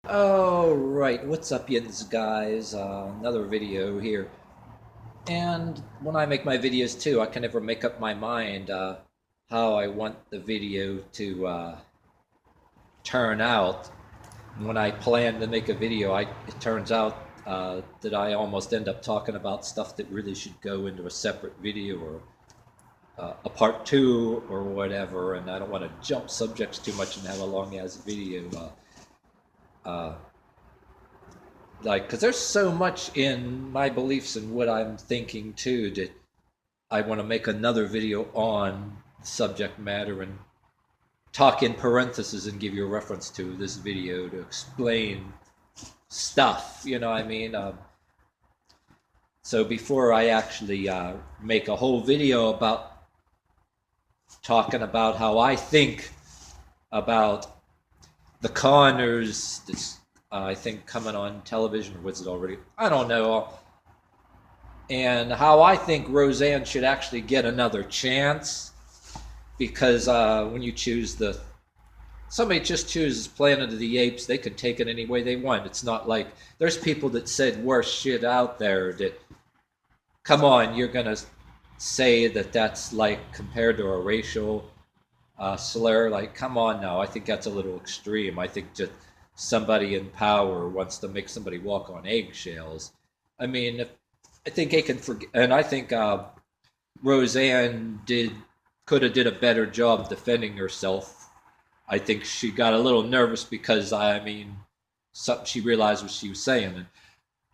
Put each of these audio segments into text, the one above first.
All right, what's up, yins guys? Another video here. And when I make my videos too, I can never make up my mind how I want the video to turn out. And when I plan to make a video, it turns out that I almost end up talking about stuff that really should go into a separate video or a part two or whatever. And I don't want to jump subjects too much and have a long ass video. Uh, like, because there's so much in my beliefs and what I'm thinking too that I want to make another video on subject matter and talk in parentheses and give you a reference to this video to explain stuff. You know what I mean? So before I actually make a whole video about talking about how I think about the Connors, this, I think coming on television, or was it already? I don't know. And how I think Roseanne should actually get another chance because when you choose somebody just chooses Planet of the Apes, they can take it any way they want. It's not like there's people that said worse shit out there that, come on, you're going to say that that's like compared to a racial slur. Like, come on now. I think that's a little extreme. I think just somebody in power wants to make somebody walk on eggshells. I mean, I think they can forget, and I think Roseanne could have did a better job defending herself. I think she got a little nervous because something she realized what she was saying. And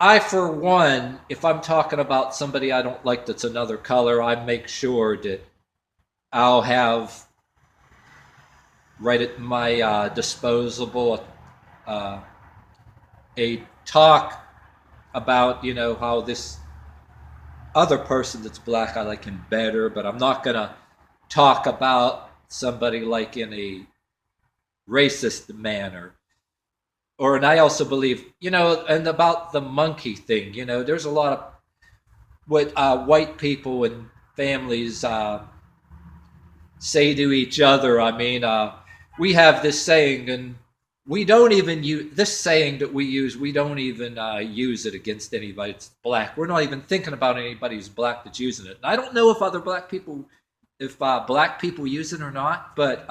I, for one, if I'm talking about somebody I don't like that's another color, I make sure that I'll have right at my disposable uh, a talk about how this other person that's black I like him better, but I'm not gonna talk about somebody like in a racist manner. And I also believe, and about the monkey thing, there's a lot of what white people and families say to each other. We have this saying, and we don't even use this saying that we use. We don't even use it against anybody that's black. We're not even thinking about anybody who's black that's using it. And I don't know if other black people, if black people use it or not, but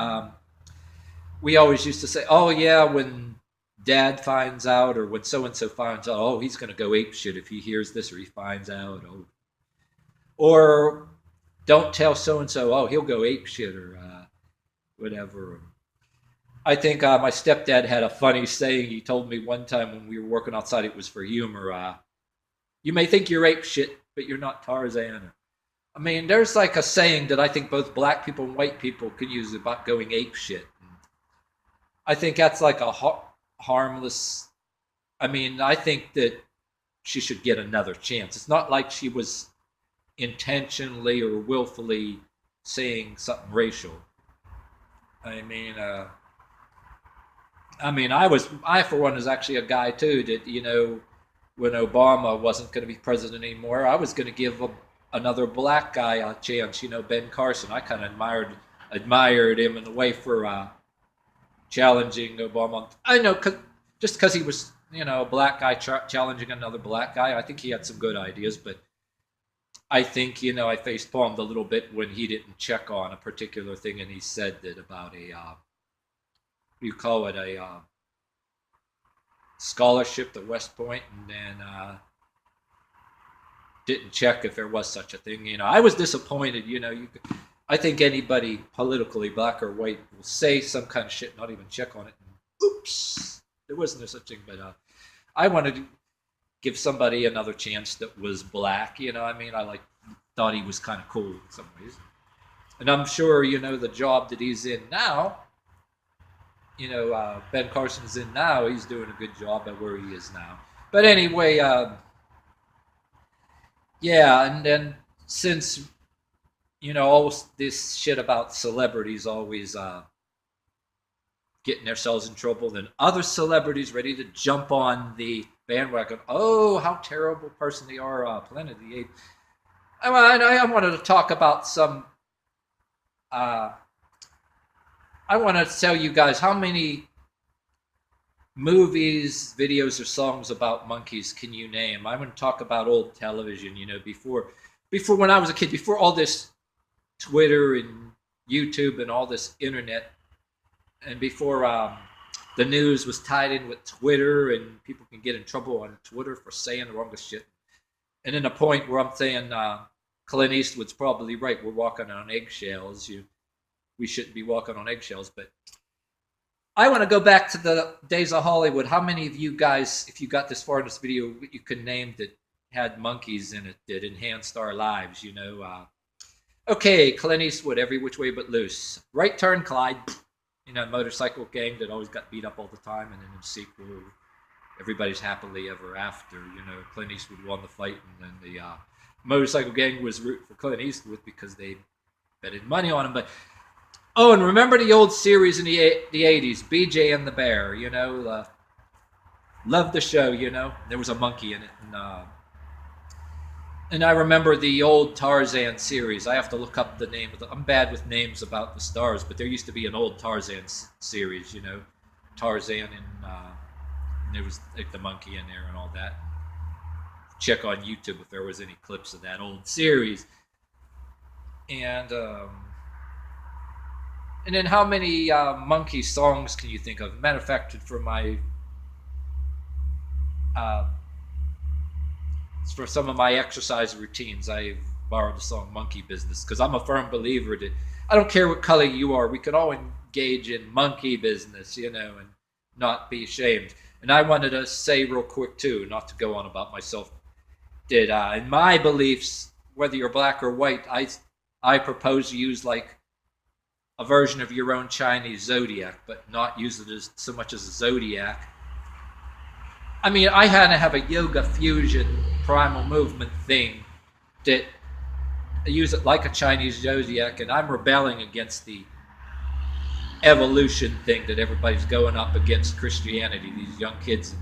we always used to say, "Oh yeah, when Dad finds out, or when so and so finds out, oh, he's going to go ape shit if he hears this or he finds out, oh, or don't tell so and so, oh, he'll go ape shit or whatever." I think my stepdad had a funny saying. He told me one time when we were working outside, it was for humor. You may think you're ape shit, but you're not Tarzan. I mean, there's like a saying that I think both black people and white people can use about going ape shit. I think that's like a harmless. I mean, I think that she should get another chance. It's not like she was intentionally or willfully saying something racial. I mean, I for one was actually a guy too that when Obama wasn't going to be president anymore, I was going to give another black guy a chance. Ben Carson. I kind of admired him in a way for challenging Obama. I know, just because he was a black guy challenging another black guy. I think he had some good ideas, but I think I face palmed a little bit when he didn't check on a particular thing, and he said that about a you call it a scholarship at West Point, and then didn't check if there was such a thing. I was disappointed. I think anybody politically, black or white, will say some kind of shit, not even check on it. And, oops, there wasn't no such thing. But I wanted to give somebody another chance that was black. I thought he was kind of cool in some ways, and I'm sure the job that he's in now. Ben Carson's in now. He's doing a good job at where he is now. But anyway, yeah, and then since all this shit about celebrities always getting themselves in trouble, then other celebrities ready to jump on the bandwagon. Oh, how terrible person they are! Planet of the Apes. I wanted to talk about some. I want to tell you guys how many movies, videos, or songs about monkeys can you name? I'm going to talk about old television. Before when I was a kid, before all this Twitter and YouTube and all this internet, and before the news was tied in with Twitter, and people can get in trouble on Twitter for saying the wrongest shit. And then a point where I'm saying Clint Eastwood's probably right. We're walking on eggshells. We shouldn't be walking on eggshells. But I want to go back to the days of Hollywood. How many of you guys, if you got this far in this video, you could name that had monkeys in it that enhanced our lives? Okay, Clint Eastwood, Every Which Way But Loose. Right Turn, Clyde. Motorcycle gang that always got beat up all the time, and then in the sequel, Everybody's Happily Ever After. Clint Eastwood won the fight, and then the motorcycle gang was rooting for Clint Eastwood because they betted money on him. But and remember the old series in the 80s, BJ and the Bear. Loved the show. There was a monkey in it, and I remember the old Tarzan series. I have to look up the name of I'm bad with names about the stars, but there used to be an old Tarzan series. Tarzan and there was like the monkey in there and all that. Check on YouTube if there was any clips of that old series. And then how many monkey songs can you think of? Matter of fact, for my for some of my exercise routines, I've borrowed the song Monkey Business, because I'm a firm believer that I don't care what color you are, we can all engage in monkey business, and not be ashamed. And I wanted to say real quick too, not to go on about myself, that in my beliefs, whether you're black or white, I propose to use like a version of your own Chinese zodiac, but not use it as so much as a zodiac. I mean, I had to have a yoga fusion primal movement thing that I use it like a Chinese zodiac, and I'm rebelling against the evolution thing that everybody's going up against Christianity. These young kids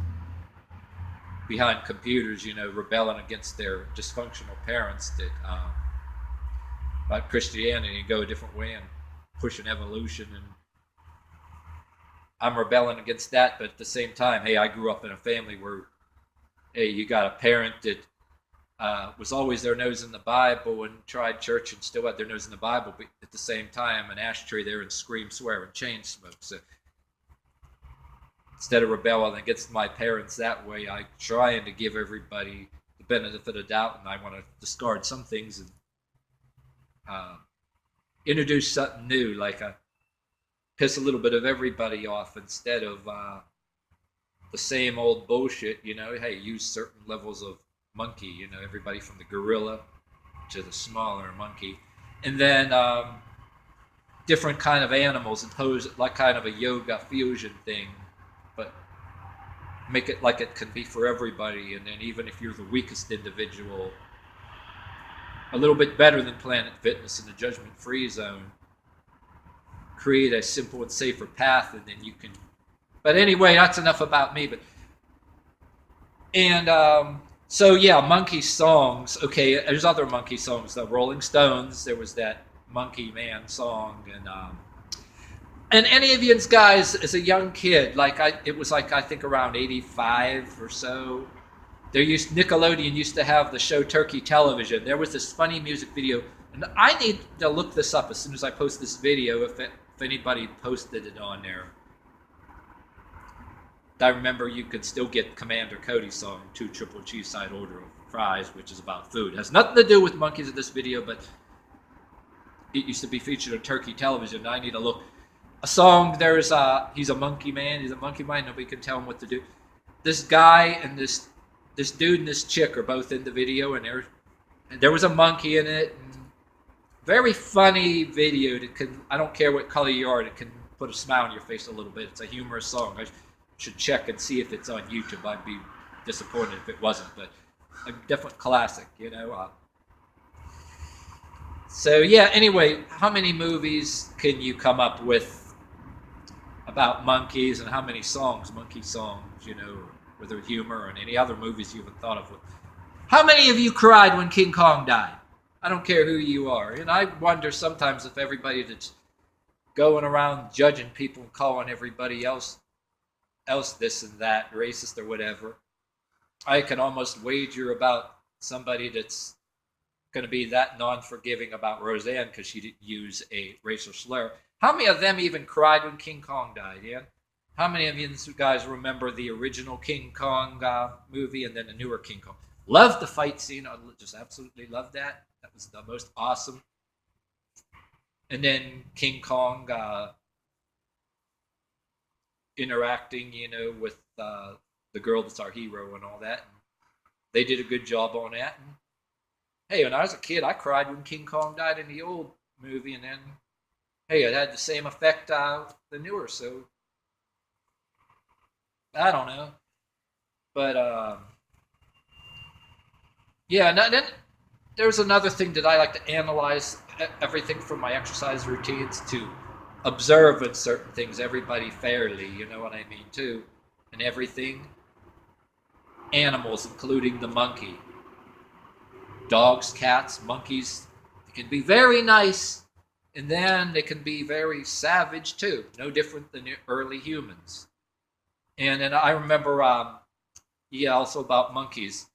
behind computers, rebelling against their dysfunctional parents that about Christianity and go a different way and pushing evolution. And I'm rebelling against that, but at the same time, hey, I grew up in a family where, hey, you got a parent that was always their nose in the Bible and tried church and still had their nose in the Bible, but at the same time, an ashtray there and scream, swear, and chain smoke. So instead of rebelling against my parents that way, I trying to give everybody the benefit of the doubt, and I want to discard some things and introduce something new, like piss a little bit of everybody off instead of the same old bullshit. Hey, use certain levels of monkey. Everybody from the gorilla to the smaller monkey, and then different kind of animals, and pose it like kind of a yoga fusion thing, but make it like it can be for everybody. And then even if you're the weakest individual, a little bit better than Planet Fitness in the judgment-free zone, create a simple and safer path, and then you can. But anyway, that's enough about me. So yeah, monkey songs. Okay, there's other monkey songs. The Rolling Stones, there was that Monkey Man song, and any of you guys as a young kid, it was I think around 85 or so. Nickelodeon used to have the show Turkey Television. There was this funny music video, and I need to look this up as soon as I post this video if anybody posted it on there. I remember you could still get Commander Cody's song, 2 Triple Cheese Side Order of Fries, which is about food. It has nothing to do with monkeys in this video, but it used to be featured on Turkey Television. I need to look. A song, he's a monkey man. He's a monkey man. Nobody can tell him what to do. This guy and this dude and this chick are both in the video, and there was a monkey in it. And very funny video. I don't care what color you are, it can put a smile on your face a little bit. It's a humorous song. I should check and see if it's on YouTube. I'd be disappointed if it wasn't, but a definite classic, So yeah, anyway, how many movies can you come up with about monkeys, and how many songs, monkey songs, whether humor and any other movies you haven't thought of? How many of you cried when King Kong died? I don't care who you are. And I wonder sometimes if everybody that's going around judging people and calling everybody else else this and that, racist or whatever. I can almost wager about somebody that's going to be that non-forgiving about Roseanne because she didn't use a racial slur. How many of them even cried when King Kong died? Yeah, how many of you guys remember the original King Kong movie and then the newer King Kong? Loved the fight scene. I just absolutely loved that. That was the most awesome. And then King Kong interacting, with the girl that's our hero and all that. And they did a good job on that. And hey, when I was a kid, I cried when King Kong died in the old movie, and then hey, it had the same effect the newer. So I don't know, but yeah. And then there's another thing that I like to analyze everything from my exercise routines to observe in certain things everybody fairly. You know what I mean too, and everything animals, including the monkey. Dogs, cats, monkeys, they can be very nice, and then they can be very savage too. No different than the early humans. And then I remember, yeah, also about monkeys,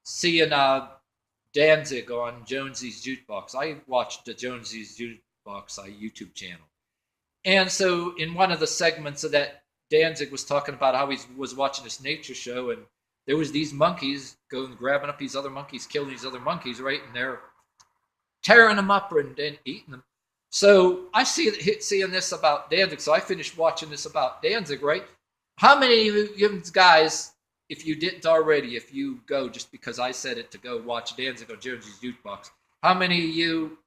seeing Danzig on Jonesy's Jukebox. I watched the Jonesy's Jukebox YouTube channel. And so in one of the segments of that, Danzig was talking about how he was watching this nature show, and there was these monkeys going grabbing up these other monkeys, killing these other monkeys, right? And they're tearing them up and then eating them. So I seeing this about Danzig. So I finished watching this about Danzig, right? How many of you guys, if you didn't already, if you go just because I said it to go watch Danzig on Jonesy's Jukebox, how many of you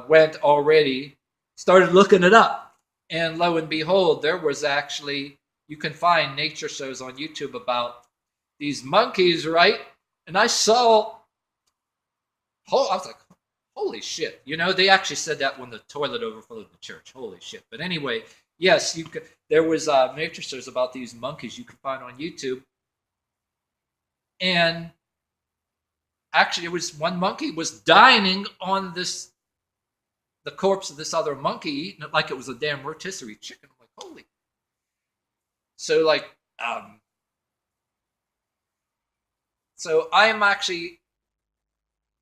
went already, started looking it up? And lo and behold, there was actually, you can find nature shows on YouTube about these monkeys, right? And I saw, I was like, holy shit. They actually said that when the toilet overflowed in the church. Holy shit. But anyway, yes, there was nature shows about these monkeys you can find on YouTube. And actually, it was one monkey was dining on the corpse of this other monkey, eating it like it was a damn rotisserie chicken. I'm like, holy. So, like, so I'm actually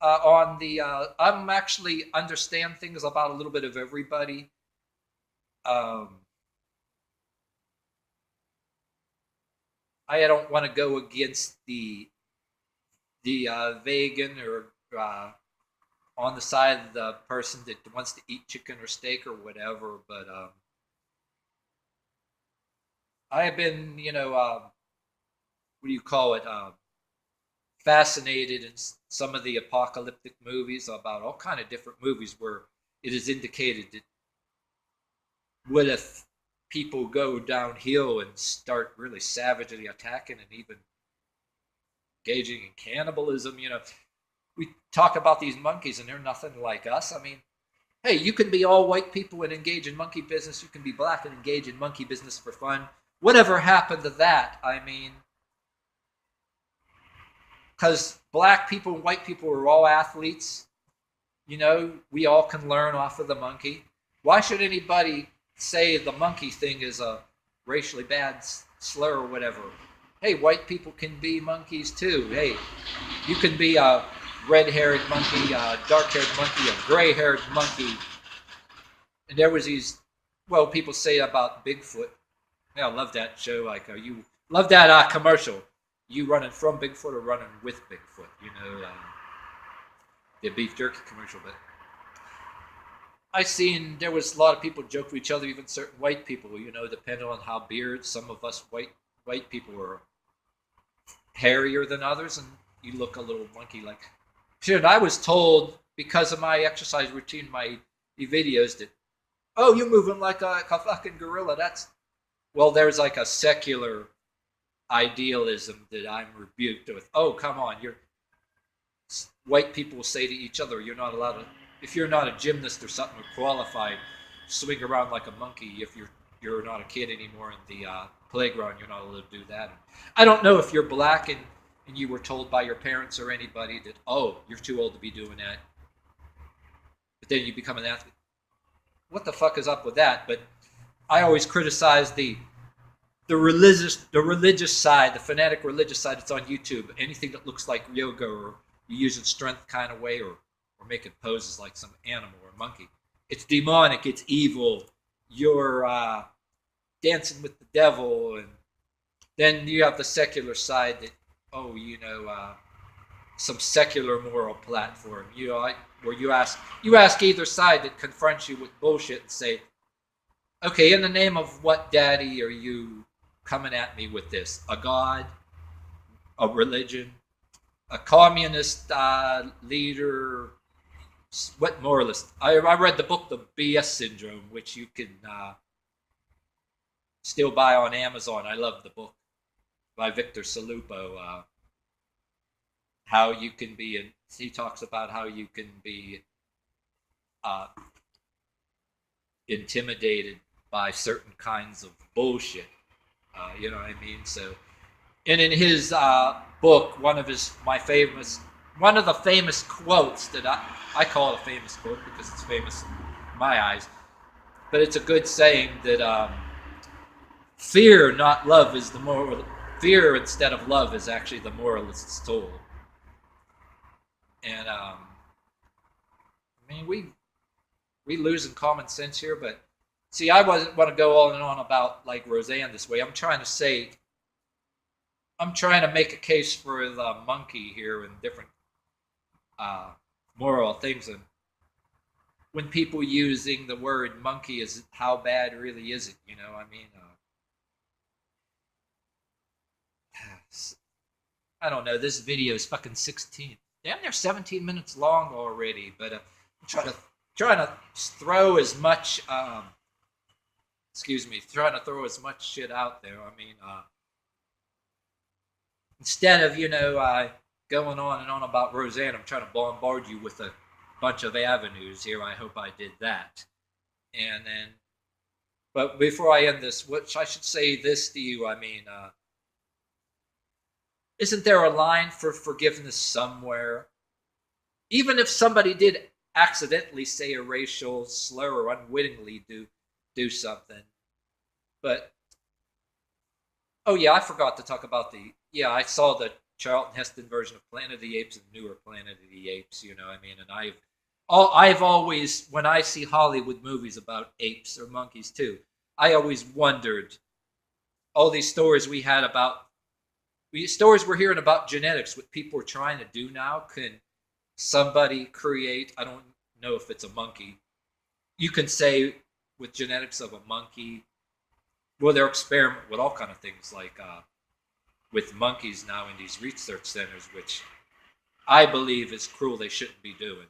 I'm actually understand things about a little bit of everybody. I don't want to go against the vegan or on the side of the person that wants to eat chicken or steak or whatever, but I have been, what do you call it? Fascinated in some of the apocalyptic movies about all kind of different movies where it is indicated that what if people go downhill and start really savagely attacking and even engaging in cannibalism. We talk about these monkeys and they're nothing like us. I mean, hey, you can be all white people and engage in monkey business. You can be black and engage in monkey business for fun. Whatever happened to that? I mean, because black people and white people are all athletes. We all can learn off of the monkey. Why should anybody say the monkey thing is a racially bad slur or whatever? Hey, white people can be monkeys too. Hey, you can be a red-haired monkey, a dark-haired monkey, a gray-haired monkey. And there was these, well, people say about Bigfoot. Yeah, I love that show. Like, you love that commercial. You running from Bigfoot or running with Bigfoot? The beef jerky commercial. But I seen there was a lot of people joke with each other, even certain white people. Depending on how beards, some of us white people are hairier than others, and you look a little monkey like. Shit, I was told because of my exercise routine, my videos that, oh, you're moving like a fucking gorilla. There's like a secular idealism that I'm rebuked with. Oh, come on, white people will say to each other, you're not allowed to, if you're not a gymnast or something or qualified, swing around like a monkey. If you're not a kid anymore in the playground, you're not allowed to do that. I don't know if you're black and you were told by your parents or anybody that, oh, you're too old to be doing that. But then you become an athlete. What the fuck is up with that? But I always criticize the religious side, the fanatic religious side that's on YouTube. Anything that looks like yoga or you using strength kind of way or making poses like some animal or monkey. It's demonic. It's evil. You're dancing with the devil, and then you have the secular side that some secular moral platform. Where you ask either side that confronts you with bullshit and say, okay, in the name of what daddy are you coming at me with this? A god, a religion, a communist leader? What moralist? I read the book The BS Syndrome, which you can still buy on Amazon. I love the book by Victor Salupo. How you can be, and he talks about how you can be uh, intimidated by certain kinds of bullshit. You know what I mean? So, and in his book, one of the famous quotes that I call it a famous quote because it's famous in my eyes, but it's a good saying that fear, not love, is the moral. Fear instead of love is actually the moralist's tool. And I mean, we losing common sense here, but see, I wasn't want to go on and on about like Roseanne this way. I'm trying to make a case for the monkey here and different moral things. And when people using the word monkey, is how bad really is it? You know, I mean, I don't know. This video is fucking 16. Damn, they're 17 minutes long already. But I'm trying to throw as much. Trying to throw as much shit out there. I mean, instead of going on and on about Roseanne, I'm trying to bombard you with a bunch of avenues here. I hope I did that. And then, but before I end this, which I should say this to you, I mean, isn't there a line for forgiveness somewhere? Even if somebody did accidentally say a racial slur or unwittingly do something. But oh yeah, I forgot to talk about I saw the Charlton Heston version of Planet of the Apes and newer Planet of the Apes, you know what I mean? And I've always, when I see Hollywood movies about apes or monkeys too, I always wondered all these stories stories we're hearing about genetics, what people are trying to do now. Can somebody create, I don't know if it's a monkey, you can say with genetics of a monkey, well, they're experimenting with all kind of things like with monkeys now in these research centers, which I believe is cruel. They shouldn't be doing.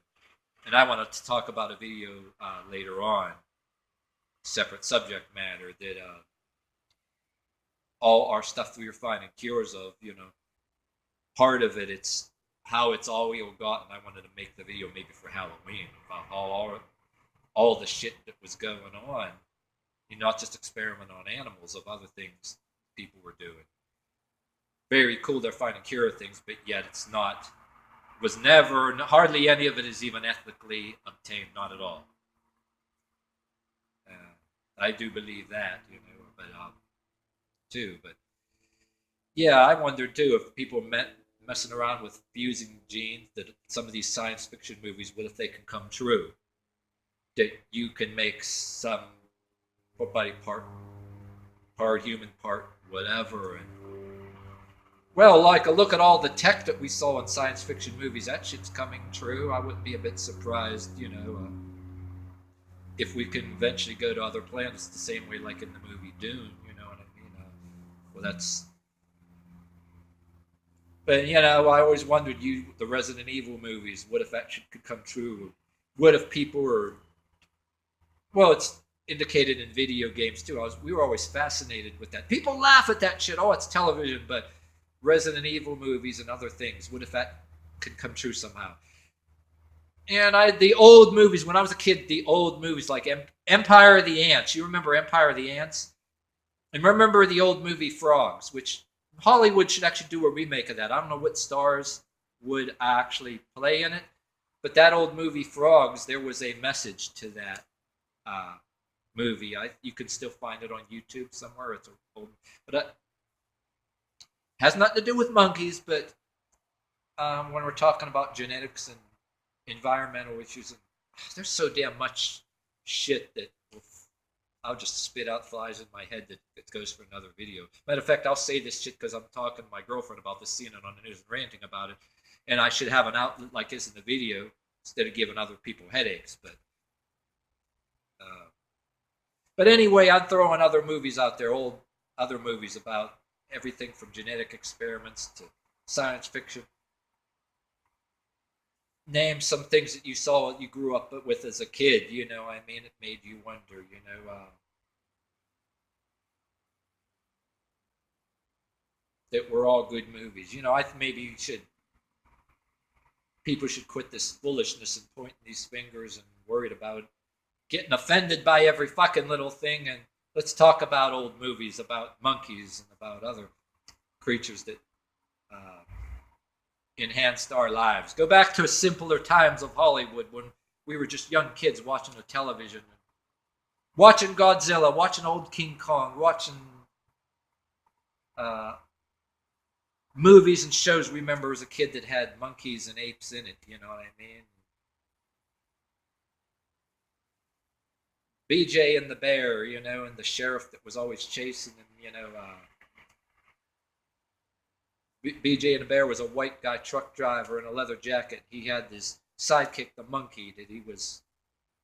And I want to talk about a video later on, separate subject matter, that all our stuff we are finding cures of, part of it, it's how it's all we got. And I wanted to make the video maybe for Halloween about all the shit that was going on. Not just experiment on animals, of other things people were doing. Very cool, they're finding cure of things, but yet hardly any of it is even ethically obtained, not at all. I do believe that, but but yeah, I wonder too if people messing around with fusing genes, that some of these science fiction movies, what if they can come true? That you can make some body part human, part whatever, and well, like a look at all the tech that we saw in science fiction movies, that shit's coming true. I wouldn't be a bit surprised, if we can eventually go to other planets the same way like in the movie Dune, you know what I mean? Well, that's... But, I always wondered, the Resident Evil movies, what if that shit could come true? What if people were... Well, it's indicated in video games too. We were always fascinated with that. People laugh at that shit. Oh, it's television, but Resident Evil movies and other things. What if that could come true somehow? And the old movies, when I was a kid, the old movies like Empire of the Ants. You remember Empire of the Ants? And remember the old movie Frogs, which Hollywood should actually do a remake of that. I don't know what stars would actually play in it, but that old movie Frogs, there was a message to that movie. You can still find it on YouTube somewhere. It's old, but has nothing to do with monkeys. But when we're talking about genetics and environmental issues, and there's so damn much shit that I'll just spit out flies in my head that goes for another video. Matter of fact, I'll say this shit because I'm talking to my girlfriend about this, seeing it on the news and ranting about it, and I should have an outlet like this in the video instead of giving other people headaches. But anyway, I'm throwing other movies out there, old other movies about everything from genetic experiments to science fiction. Name some things that you saw, you grew up with as a kid. I mean, it made you wonder. That were all good movies. I maybe people should quit this foolishness and pointing these fingers and worried about getting offended by every fucking little thing. And let's talk about old movies about monkeys and about other creatures that enhanced our lives. Go back to simpler times of Hollywood when we were just young kids watching the television, watching Godzilla, watching old King Kong, watching movies and shows we remember as a kid that had monkeys and apes in it. You know what I mean? BJ and the bear, and the sheriff that was always chasing him. BJ and the bear was a white guy truck driver in a leather jacket. He had this sidekick, the monkey, that he was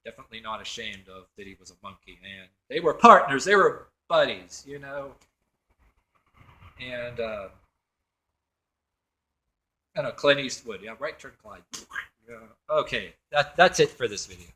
definitely not ashamed of, that he was a monkey. And they were partners. They were buddies, And Clint Eastwood. Yeah, right turn, Clyde. Yeah. Okay, that's it for this video.